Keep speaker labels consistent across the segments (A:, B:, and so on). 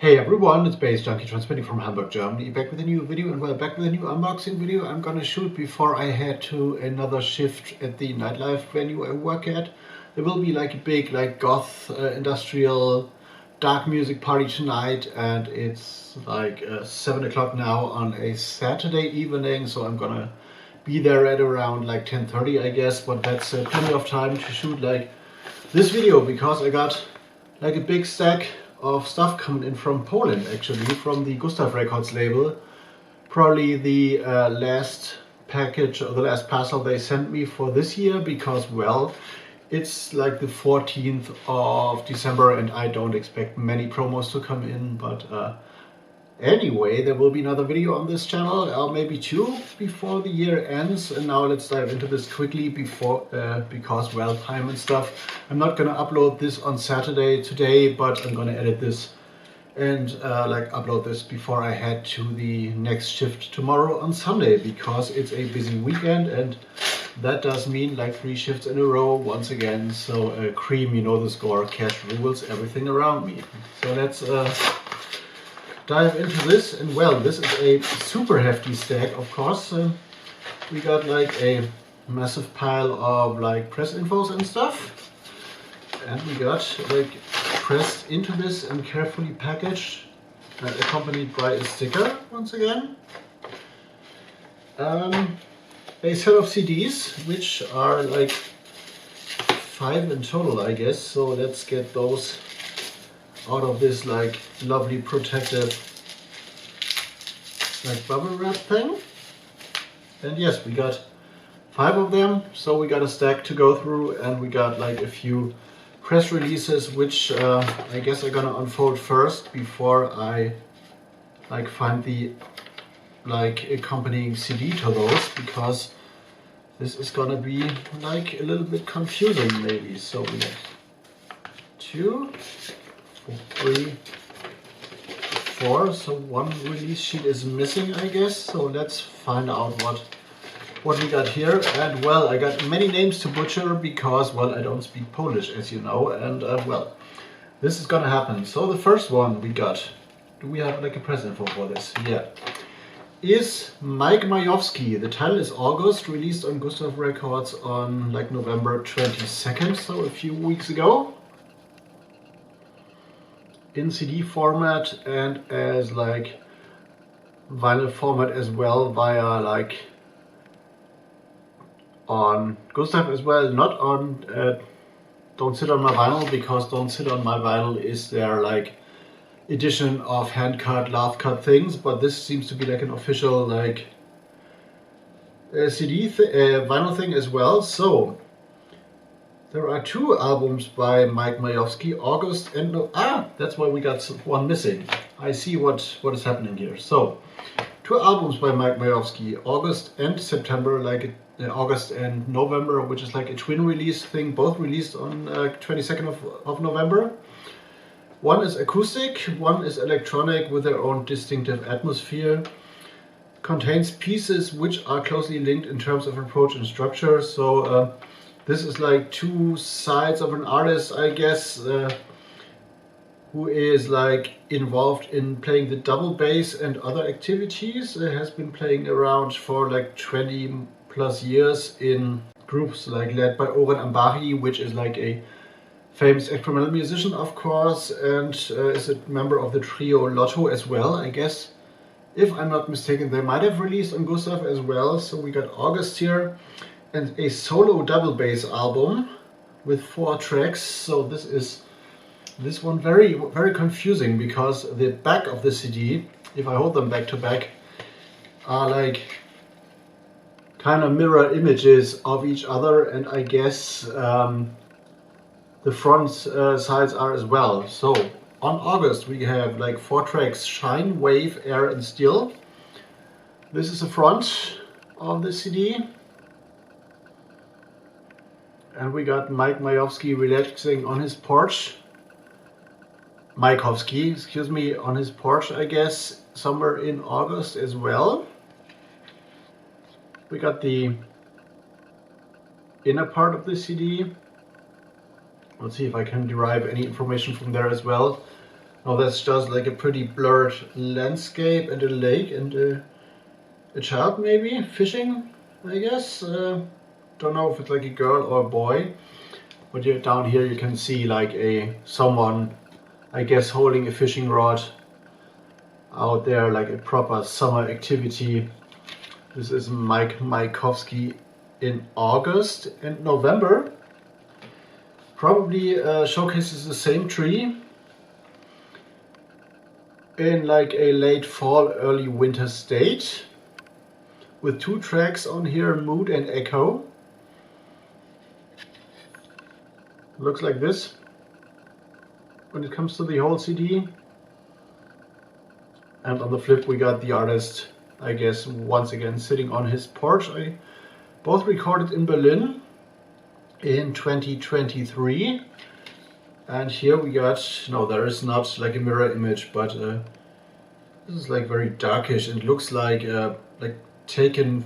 A: Hey everyone, it's baze.djunkiii transmitting from Hamburg, Germany, back with a new video, and well, back with a new unboxing video I'm gonna shoot before I head to another shift at the nightlife venue I work at. There will be like a big goth industrial dark music party tonight, and it's like 7 o'clock now on a Saturday evening, so I'm gonna be there at around like 10:30 I guess, but that's plenty of time to shoot like this video because I got like a big stack of stuff coming in from Poland, actually, from the GUSTAFF Records label. Probably the last package or the last parcel they sent me for this year, because well, it's like the 14th of December and I don't expect many promos to come in, but anyway, there will be another video on this channel, or maybe two, before the year ends. And now let's dive into this quickly before, because well, time and stuff. I'm not gonna upload this on Saturday today, but I'm gonna edit this and like upload this before I head to the next shift tomorrow on Sunday, because it's a busy weekend and that does mean like 3 shifts in a row once again. So cream, you know the score, cash rules everything around me. So let's dive into this. And well, this is a super hefty stack, of course. We got like a massive pile of like press infos and stuff, and we got like pressed into this and carefully packaged and accompanied by a sticker once again. A set of CDs, which are like 5 in total I guess, so let's get those out of this like lovely protective like bubble wrap thing. And yes, we got 5 of them, so we got a stack to go through, and we got like a few press releases, which I guess I'm gonna unfold first before I like find the like accompanying CD to those, because this is gonna be like a little bit confusing maybe. So we got 2, 3, 4, so 1 release sheet is missing I guess. So let's find out what we got here. And well, I got many names to butcher because well, I don't speak Polish, as you know, and well, this is gonna happen. So the first one we got, do we have like a press info for this? Yeah, is Mike Majowski. The title is August, released on GUSTAFF Records on like November 22nd, so a few weeks ago, in CD format and as like vinyl format as well, via like on GUSTAFF as well, not on Don't Sit on My Vinyl, because Don't Sit on My Vinyl is their like edition of hand cut, lath cut things, but this seems to be like an official like CD vinyl thing as well. So there are 2 albums by Mike Majowski, August and that's why we got 1 missing. I see what is happening here. So 2 albums by Mike Majowski, August and September, like August and November, which is like a twin release thing, both released on 22nd of November. 1 is acoustic, 1 is electronic with their own distinctive atmosphere. Contains pieces which are closely linked in terms of approach and structure. So this is like 2 sides of an artist, I guess, who is like involved in playing the double bass and other activities. Has been playing around for like 20 plus years in groups like led by Oren Ambari, which is like a famous experimental musician, of course, and is a member of the trio Lotto as well, I guess. If I'm not mistaken, they might have released on GUSTAFF as well. So we got August here, and a solo double bass album with 4 tracks. So this one very confusing, because the back of the CD, if I hold them back to back, are like kind of mirror images of each other, and I guess the front sides are as well. So on August we have like 4 tracks: Shine, Wave, Air and Still. This is the front of the CD. And we got Mike Majowski relaxing on his porch. Majowski, excuse me, on his porch, I guess, somewhere in August as well. We got the inner part of the CD. Let's see if I can derive any information from there as well. Now that's just like a pretty blurred landscape and a lake and a child maybe fishing, I guess. Don't know if it's like a girl or a boy, but down here you can see like someone, I guess, holding a fishing rod out there, like a proper summer activity. This is Mike Mayakovsky in August, and November probably showcases the same tree in like a late fall, early winter state, with 2 tracks on here, Mood and Echo. Looks like this when it comes to the whole CD. And on the flip we got the artist, I guess, once again sitting on his porch. Both recorded in Berlin in 2023. And here we got, no, there is not like a mirror image, but this is like very darkish and looks like taken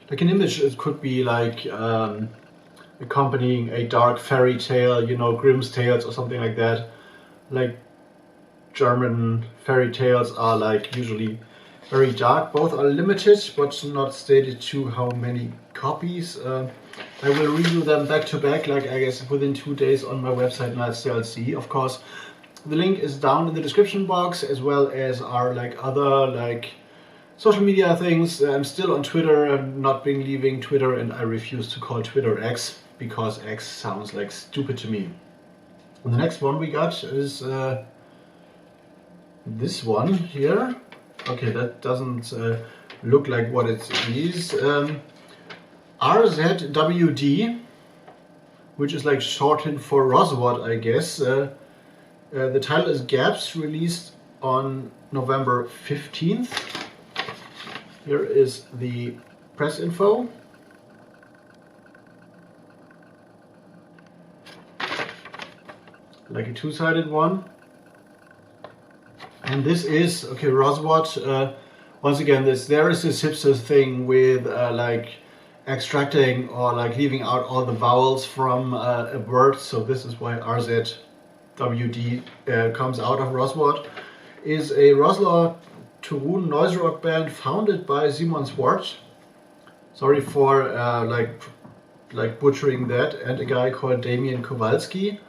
A: like an image. It could be like accompanying a dark fairy tale, you know, Grimm's tales or something like that. Like German fairy tales are like usually very dark. Both are limited, but not stated to how many copies. I will review them back to back, like I guess within 2 days on my website nilssen-love. Of course, the link is down in the description box, as well as our like other like social media things. I'm still on Twitter. I'm not been leaving Twitter, and I refuse to call Twitter X because X sounds like stupid to me. And the next one we got is this one here. Okay, that doesn't look like what it is. RZWD, which is like shortened for Roswad, I guess. The title is Gaps, released on November 15th. Here is the press info. Like a 2-sided one. And this is, okay, Roswad. Once again, there is this hipster thing with like extracting or like leaving out all the vowels from a word. So this is why RZWD comes out of Roswad. Is a Roslaw Turun noise rock band founded by Simon Swart. Sorry for like butchering that, and a guy called Damian Kowalski,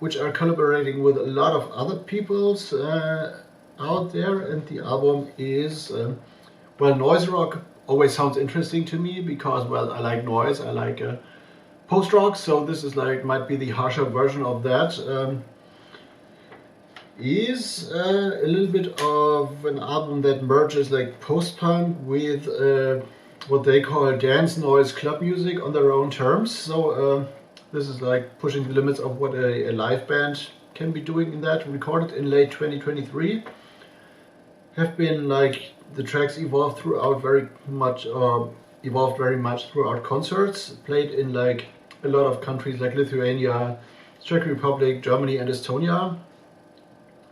A: which are collaborating with a lot of other people's out there. And the album is well, noise rock always sounds interesting to me because, well, I like noise, I like post rock, so this is like might be the harsher version of that. Is a little bit of an album that merges like post-punk with what they call dance noise club music on their own terms. So this is like pushing the limits of what a live band can be doing in that. Recorded in late 2023. Have been like the tracks evolved very much throughout concerts. Played in like a lot of countries like Lithuania, Czech Republic, Germany and Estonia.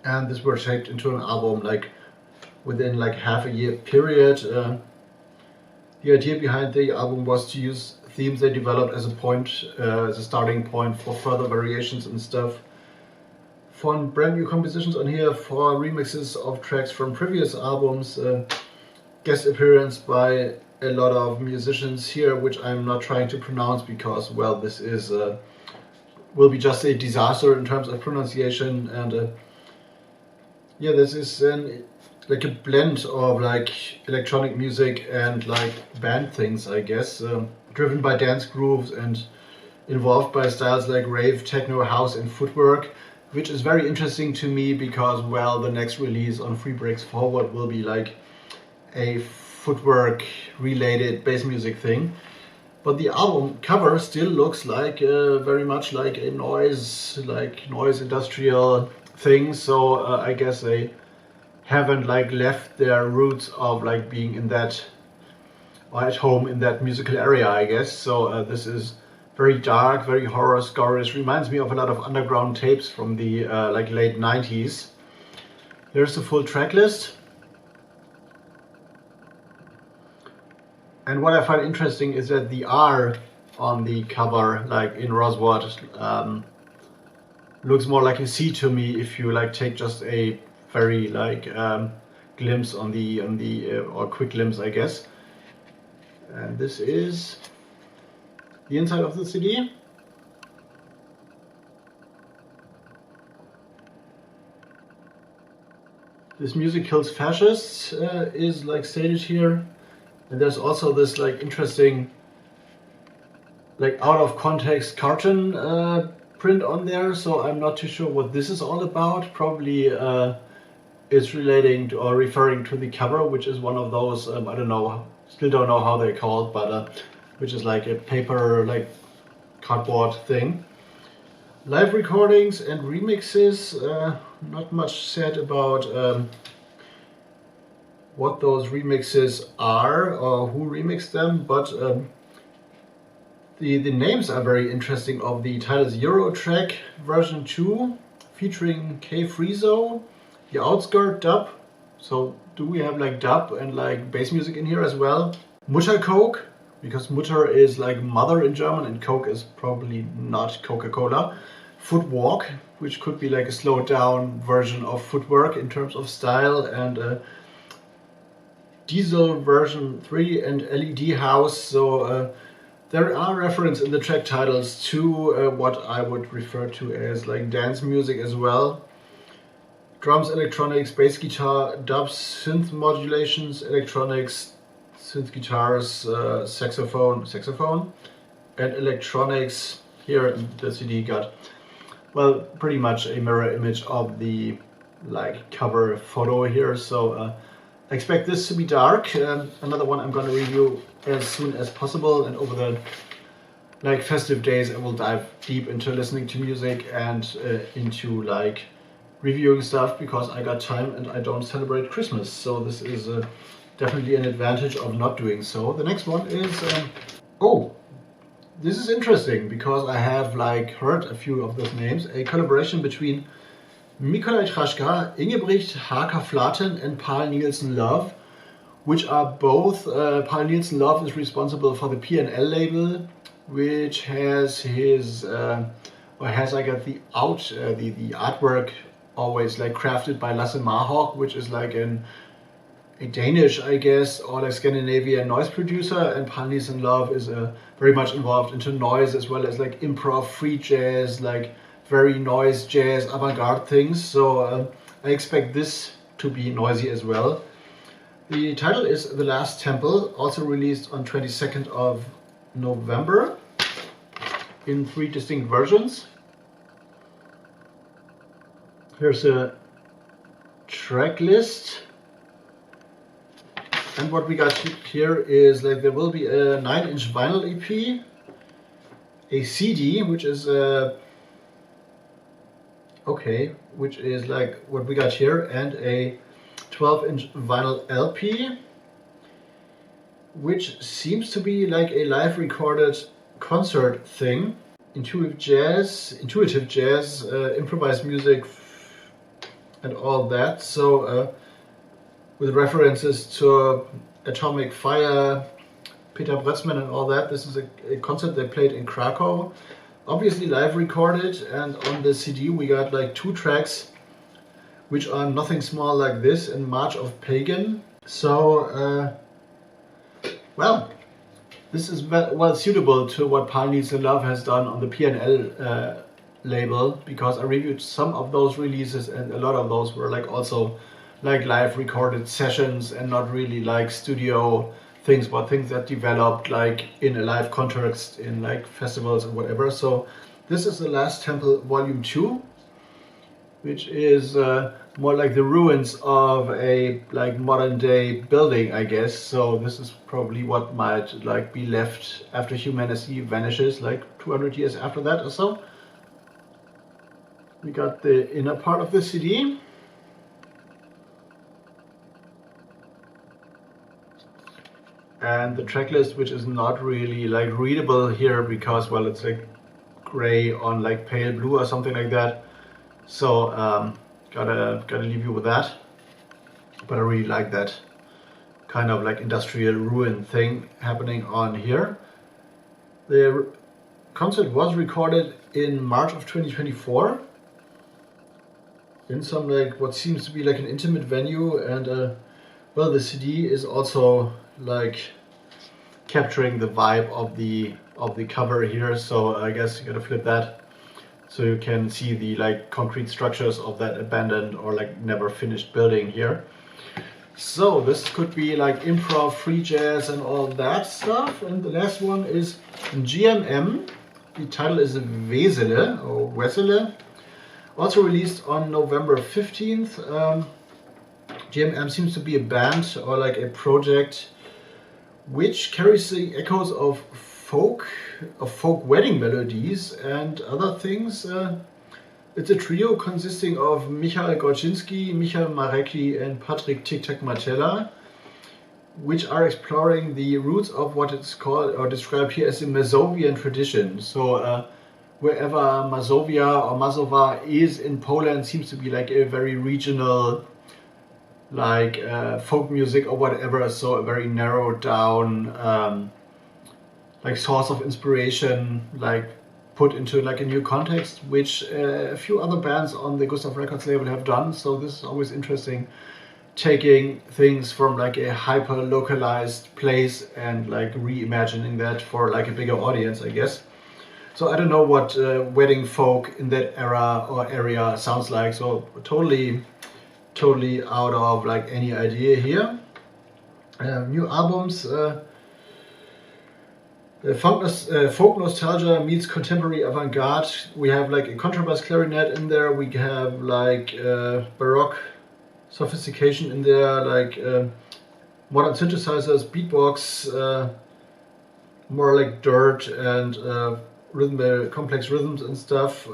A: And this were shaped into an album like within like half a year period. The idea behind the album was to use themes they developed as a starting point for further variations and stuff. For brand new compositions on here, for remixes of tracks from previous albums, guest appearance by a lot of musicians here, which I'm not trying to pronounce because, well, this is will be just a disaster in terms of pronunciation. And yeah, this is like a blend of like electronic music and like band things, I guess, driven by dance grooves and involved by styles like rave, techno, house and footwork, which is very interesting to me because, well, the next release on Free Breaks Forward will be like a footwork related bass music thing. But the album cover still looks like very much like a noise industrial thing. So I guess they haven't like left their roots of like being in that or at home in that musical area, I guess. So this is very dark, very horror scorish. Reminds me of a lot of underground tapes from the like late 90s. Here's the full track list. And what I find interesting is that the R on the cover, like in Roswad, looks more like a C to me if you like take just a very like glimpse on the or quick glimpse, I guess. And this is the inside of the CD. This music kills fascists is like stated here, and there's also this like interesting like out of context cartoon print on there, so I'm not too sure what this is all about. Probably it's relating to or referring to the cover, which is one of those I don't know, still don't know how they're called, but which is like a paper like cardboard thing. Live recordings and remixes, not much said about what those remixes are or who remixed them, but the names are very interesting of the titles. Euro track version 2 featuring K Friezo, the Outskirt dub. So do we have like dub and like bass music in here as well? Muttercoke, because Mutter is like mother in German and Coke is probably not Coca-Cola. Footwalk, which could be like a slowed down version of Footwork in terms of style, and Diesel version 3 and LED House. So there are references in the track titles to what I would refer to as like dance music as well. Drums, electronics, bass guitar, dubs, synth modulations, electronics, synth guitars, saxophone, and electronics. Here the CD got, well, pretty much a mirror image of the like cover photo here. So I expect this to be dark. Another one I'm going to review as soon as possible, and over the like festive days I will dive deep into listening to music and into like reviewing stuff, because I got time and I don't celebrate Christmas, so this is definitely an advantage of not doing so. The next one is oh, this is interesting because I have like heard a few of those names. A collaboration between Mikolaj Traschka, Ingebrigt Haker-Flaten and Paul Nilssen-Love, which are both, Paul Nilssen-Love is responsible for the P&L label, which has his, or has I got the artwork always like crafted by Lasse Marhawk, which is like a Danish, I guess, or like Scandinavian noise producer, and Paul Nilssen-Love is very much involved into noise as well as like improv, free jazz, like very noise, jazz, avant-garde things. So I expect this to be noisy as well. The title is The Last Temple, also released on 22nd of November in 3 distinct versions. Here's a track list. And what we got here is like there will be a 9-inch vinyl EP, a CD, which is okay, which is like what we got here, and a 12-inch vinyl LP, which seems to be like a live recorded concert thing. Intuitive jazz, improvised music, and all that. So with references to Atomic Fire, Peter Brötzmann and all that. This is a concert they played in Krakow. Obviously live recorded, and on the CD we got like 2 tracks which are Nothing Small Like This and March of Pagan. So well, this is well suitable to what Paul Nilssen-Love has done on the P&L label, because I reviewed some of those releases and a lot of those were like also like live recorded sessions and not really like studio things, but things that developed like in a live context in like festivals or whatever. So this is The Last Temple Volume 2, which is more like the ruins of a like modern day building, I guess. So this is probably what might like be left after humanity vanishes, like 200 years after that or so. We got the inner part of the CD. And the track list, which is not really like readable here because, well, it's like gray on like pale blue or something like that. So gotta leave you with that. But I really like that kind of like industrial ruin thing happening on here. The concert was recorded in March of 2024. in some like what seems to be like an intimate venue, and well, the CD is also like capturing the vibe of the cover here, so I guess you gotta flip that so you can see the like concrete structures of that abandoned or like never finished building here. So this could be like improv, free jazz and all that stuff. And the last one is GMM. The title is Wesele or Wesele. Also released on November 15th. GMM seems to be a band or like a project which carries the echoes of folk wedding melodies and other things. It's a trio consisting of Michal Gorczynski, Michal Marecki and Patrick Tic-Tac Martella, which are exploring the roots of what it's called or described here as the Mazovian tradition. So wherever Mazovia or Mazova is in Poland seems to be like a very regional like folk music or whatever, so a very narrowed down like source of inspiration, like put into like a new context, which a few other bands on the GUSTAFF Records label have done. So this is always interesting, taking things from like a hyper localized place and like reimagining that for like a bigger audience, I guess. So I don't know what wedding folk in that era or area sounds like, so totally out of like any idea here. New albums, folk nostalgia meets contemporary avant-garde. We have like a contrabass clarinet in there, we have like baroque sophistication in there, like modern synthesizers, beatbox, more like dirt and complex rhythms and stuff.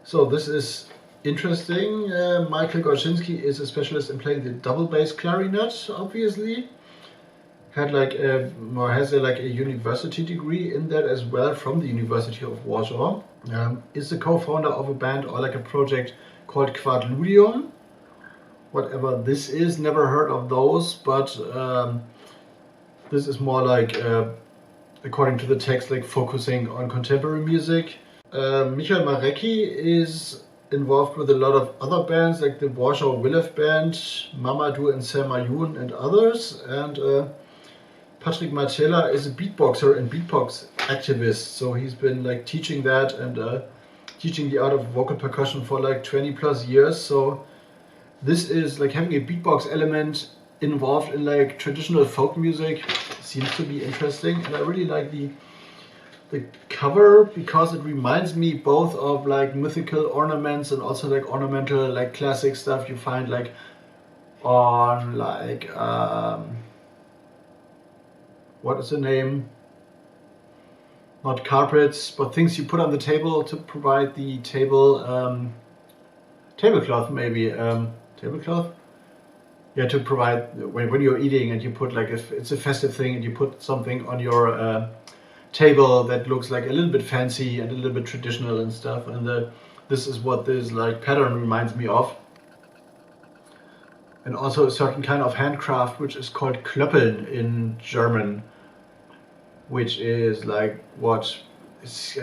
A: So this is interesting. Michael Gorczynski is a specialist in playing the double bass clarinet, obviously. Has like a university degree in that as well from the University of Warsaw. Is the co-founder of a band or like a project called Quadludium. Whatever this is, never heard of those, but this is more like, according to the text, like focusing on contemporary music. Michal Marecki is involved with a lot of other bands like the Warsaw Willef Band, Mamadou and Selma Youn and others, and Patrick Martella is a beatboxer and beatbox activist, so he's been like teaching that and teaching the art of vocal percussion for like 20 plus years. So this is like having a beatbox element involved in like traditional folk music seems to be interesting, and I really like the cover because it reminds me both of like mythical ornaments and also like ornamental like classic stuff you find like on like what is the name? Not carpets, but things you put on the table to provide the table tablecloth maybe. Tablecloth? Yeah, to provide when you're eating and you put like it's a festive thing and you put something on your table that looks like a little bit fancy and a little bit traditional and stuff, and this is what this like pattern reminds me of. And also a certain kind of handcraft which is called Klöppeln in German, which is like what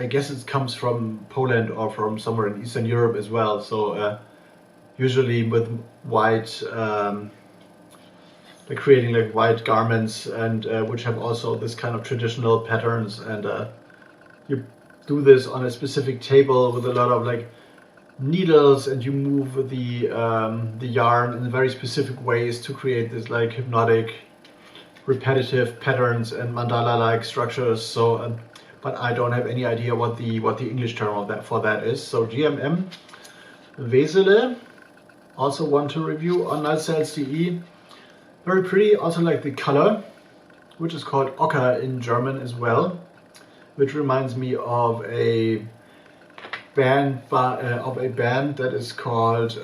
A: I guess it comes from Poland or from somewhere in Eastern Europe as well. So usually with white, like creating like white garments and which have also this kind of traditional patterns, and you do this on a specific table with a lot of like needles, and you move the yarn in very specific ways to create this like hypnotic, repetitive patterns and mandala-like structures. So, but I don't have any idea what the English term of that for that is. So GMM Wesele, also one to review on nilssen-love. Very pretty. Also like the color, which is called Ocker in German as well, which reminds me of a band that is called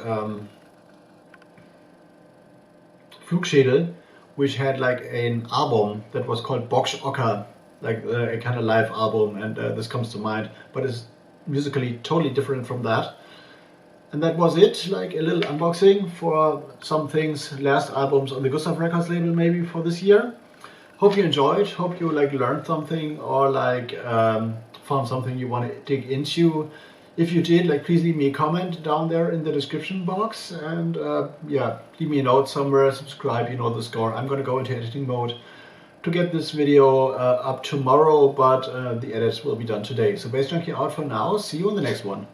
A: Flugschädel, which had like an album that was called Box Ocker, like a kind of live album, and this comes to mind, but it's musically totally different from that. And that was it, like a little unboxing for some things, last albums on the GUSTAFF Records label maybe for this year. Hope you enjoyed, hope you like learned something or like found something you want to dig into. If you did, like, please leave me a comment down there in the description box, and yeah, leave me a note somewhere, subscribe, you know the score. I'm gonna go into editing mode to get this video up tomorrow, but the edits will be done today. So Bass Junkie out for now. See you on the next one.